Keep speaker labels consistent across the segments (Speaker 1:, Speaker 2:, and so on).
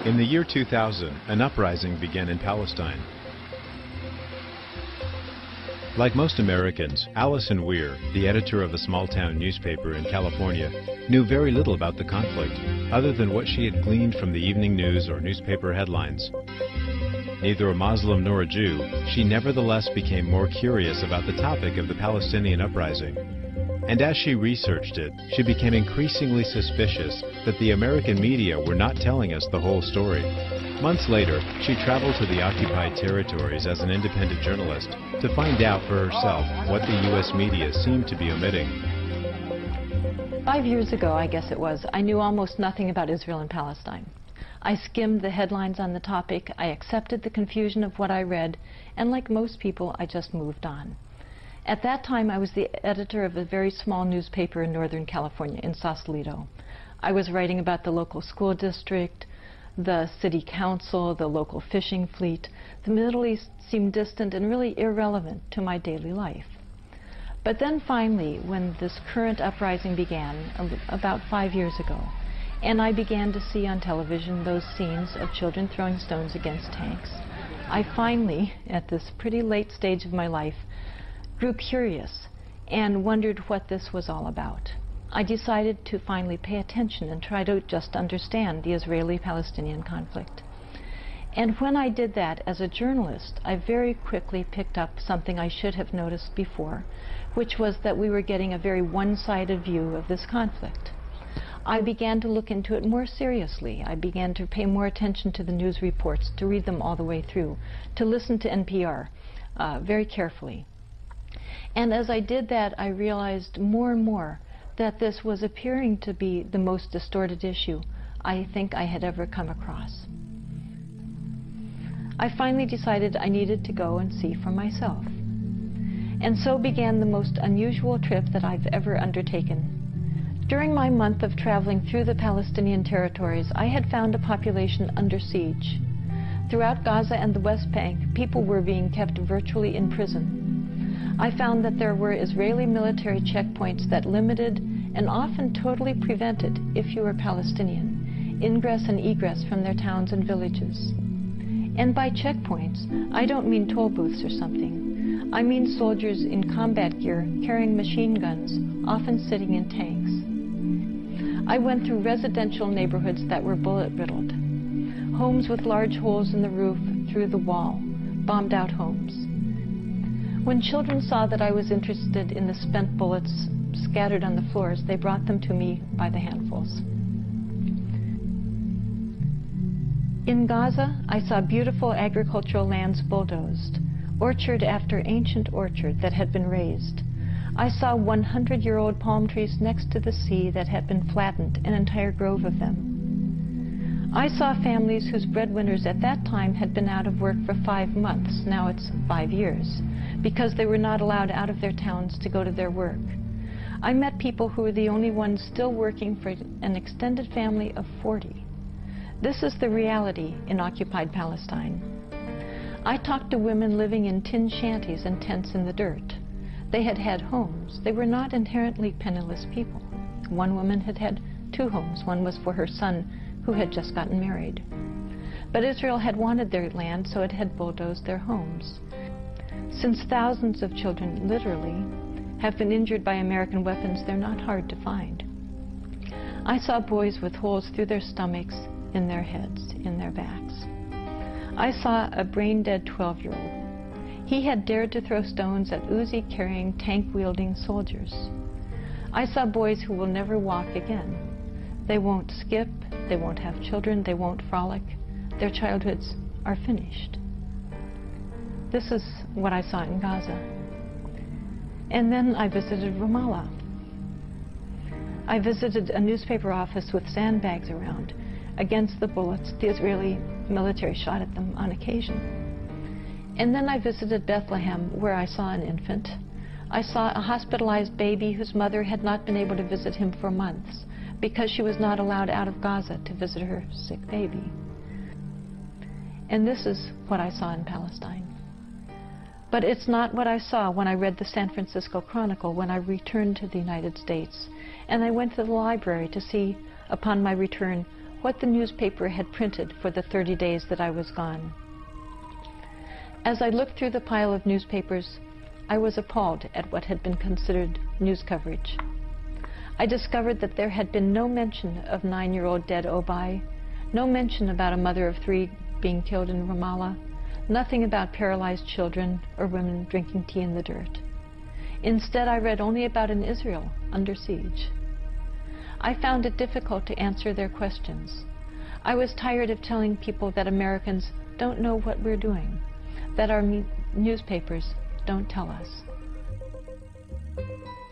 Speaker 1: In the year 2000, an uprising began in Palestine. Like most Americans, Allison Weir, the editor of a small-town newspaper in California, knew very little about the conflict, other than what she had gleaned from the evening news or newspaper headlines. Neither a Muslim nor a Jew, she nevertheless became more curious about the topic of the Palestinian uprising. And as she researched it, she became increasingly suspicious that the American media were not telling us the whole story. Months later, she traveled to the occupied territories as an independent journalist to find out for herself what the U.S. media seemed to be omitting.
Speaker 2: 5 years ago, I guess it was, I knew almost nothing about Israel and Palestine. I skimmed the headlines on the topic, I accepted the confusion of what I read, and like most people, I just moved on. At that time, I was the editor of a very small newspaper in Northern California, in Sausalito. I was writing about the local school district, the city council, the local fishing fleet. The Middle East seemed distant and really irrelevant to my daily life. But then finally, when this current uprising began, about 5 years ago, and I began to see on television those scenes of children throwing stones against tanks, I finally, at this pretty late stage of my life, grew curious and wondered what this was all about. I decided to finally pay attention and try to just understand the Israeli-Palestinian conflict. And when I did that as a journalist, I very quickly picked up something I should have noticed before, which was that we were getting a very one-sided view of this conflict. I began to look into it more seriously. I began to pay more attention to the news reports, to read them all the way through, to listen to NPR very carefully. And as I did that, I realized more and more that this was appearing to be the most distorted issue I think I had ever come across. I finally decided I needed to go and see for myself. And so began the most unusual trip that I've ever undertaken. During my month of traveling through the Palestinian territories, I had found a population under siege. Throughout Gaza and the West Bank, people were being kept virtually in prison. I found that there were Israeli military checkpoints that limited and often totally prevented, if you were Palestinian, ingress and egress from their towns and villages. And by checkpoints, I don't mean toll booths or something. I mean soldiers in combat gear carrying machine guns, often sitting in tanks. I went through residential neighborhoods that were bullet-riddled, homes with large holes in the roof through the wall, bombed-out homes. When children saw that I was interested in the spent bullets scattered on the floors, they brought them to me by the handfuls. In Gaza, I saw beautiful agricultural lands bulldozed, orchard after ancient orchard that had been razed. I saw 100-year-old palm trees next to the sea that had been flattened, an entire grove of them. I saw families whose breadwinners at that time had been out of work for 5 months, now it's 5 years, because they were not allowed out of their towns to go to their work. I met people who were the only ones still working for an extended family of 40. This is the reality in occupied Palestine. I talked to women living in tin shanties and tents in the dirt. They had had homes. They were not inherently penniless people. One woman had had 2 homes. One was for her son, who had just gotten married. But Israel had wanted their land, so it had bulldozed their homes. Since thousands of children, literally, have been injured by American weapons, they're not hard to find. I saw boys with holes through their stomachs, in their heads, in their backs. I saw a brain-dead 12-year-old. He had dared to throw stones at Uzi-carrying, tank-wielding soldiers. I saw boys who will never walk again. They won't skip, they won't have children, they won't frolic. Their childhoods are finished. This is what I saw in Gaza. And then I visited Ramallah. I visited a newspaper office with sandbags around against the bullets the Israeli military shot at them on occasion. And then I visited Bethlehem, where I saw an infant. I saw a hospitalized baby whose mother had not been able to visit him for months because she was not allowed out of Gaza to visit her sick baby. And this is what I saw in Palestine. But it's not what I saw when I read the San Francisco Chronicle when I returned to the United States. And I went to the library to see, upon my return, what the newspaper had printed for the 30 days that I was gone. As I looked through the pile of newspapers, I was appalled at what had been considered news coverage. I discovered that there had been no mention of 9-year-old dead Obai, no mention about a mother of 3 being killed in Ramallah, nothing about paralyzed children or women drinking tea in the dirt. Instead, I read only about an Israel under siege. I found it difficult to answer their questions. I was tired of telling people that Americans don't know what we're doing, that our newspapers don't tell us.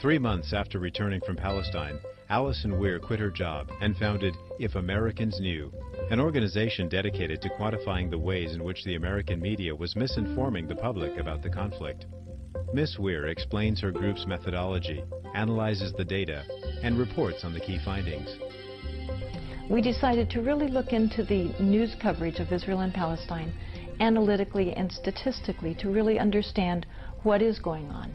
Speaker 1: 3 months after returning from Palestine, Alison Weir quit her job and founded If Americans Knew, an organization dedicated to quantifying the ways in which the American media was misinforming the public about the conflict. Ms. Weir explains her group's methodology, analyzes the data, and reports on the key findings.
Speaker 2: We decided to really look into the news coverage of Israel and Palestine analytically and statistically to really understand what is going on.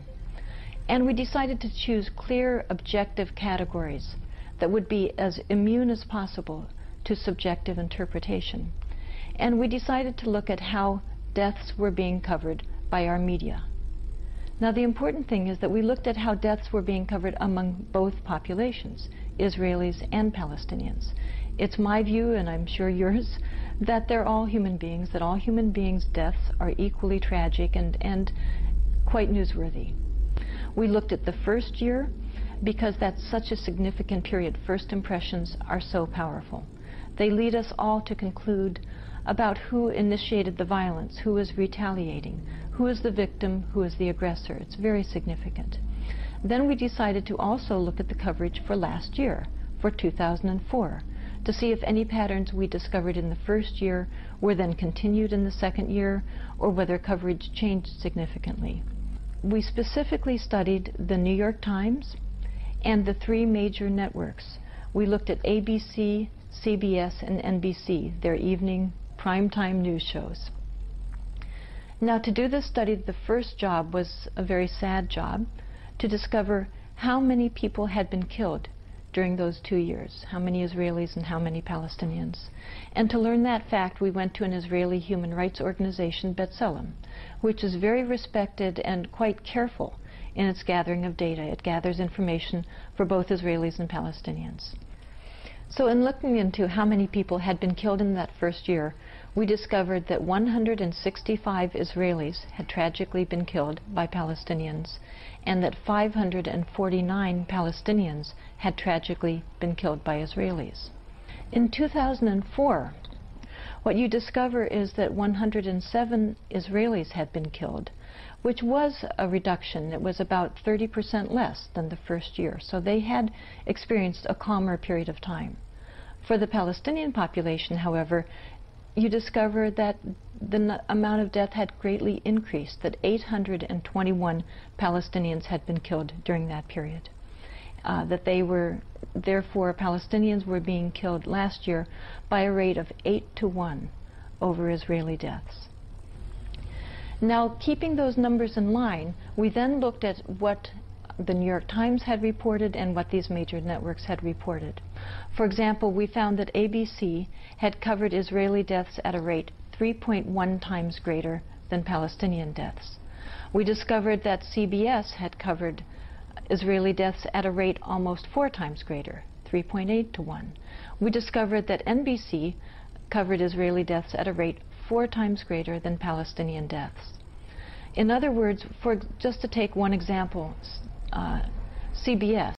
Speaker 2: And we decided to choose clear, objective categories that would be as immune as possible to subjective interpretation. And we decided to look at how deaths were being covered by our media. Now, the important thing is that we looked at how deaths were being covered among both populations, Israelis and Palestinians. It's my view, and I'm sure yours, that they're all human beings, that all human beings' deaths are equally tragic and quite newsworthy. We looked at the first year because that's such a significant period. First impressions are so powerful. They lead us all to conclude about who initiated the violence, who is retaliating, who is the victim, who is the aggressor. It's very significant. Then we decided to also look at the coverage for last year, for 2004, to see if any patterns we discovered in the first year were then continued in the second year, or whether coverage changed significantly. We specifically studied the New York Times and the 3 major networks. We looked at ABC, CBS, and NBC, their evening primetime news shows. Now, to do this study, the first job was a very sad job, to discover how many people had been killed during those 2 years, how many Israelis and how many Palestinians. And to learn that fact, we went to an Israeli human rights organization, B'Tselem, which is very respected and quite careful in its gathering of data. It gathers information for both Israelis and Palestinians. So in looking into how many people had been killed in that first year, we discovered that 165 Israelis had tragically been killed by Palestinians, and that 549 Palestinians had tragically been killed by Israelis. In 2004, what you discover is that 107 Israelis had been killed, which was a reduction. It was about 30% less than the first year. So they had experienced a calmer period of time. For the Palestinian population, however, you discover that the amount of death had greatly increased, that 821 Palestinians had been killed during that period. That they were, therefore, Palestinians were being killed last year by a rate of 8-to-1 over Israeli deaths. Now, keeping those numbers in line, we then looked at what the New York Times had reported and what these major networks had reported. For example, we found that ABC had covered Israeli deaths at a rate 3.1 times greater than Palestinian deaths. We discovered that CBS had covered Israeli deaths at a rate almost 4 times greater, 3.8-to-1. We discovered that NBC covered Israeli deaths at a rate 4 times greater than Palestinian deaths. In other words, just to take one example, CBS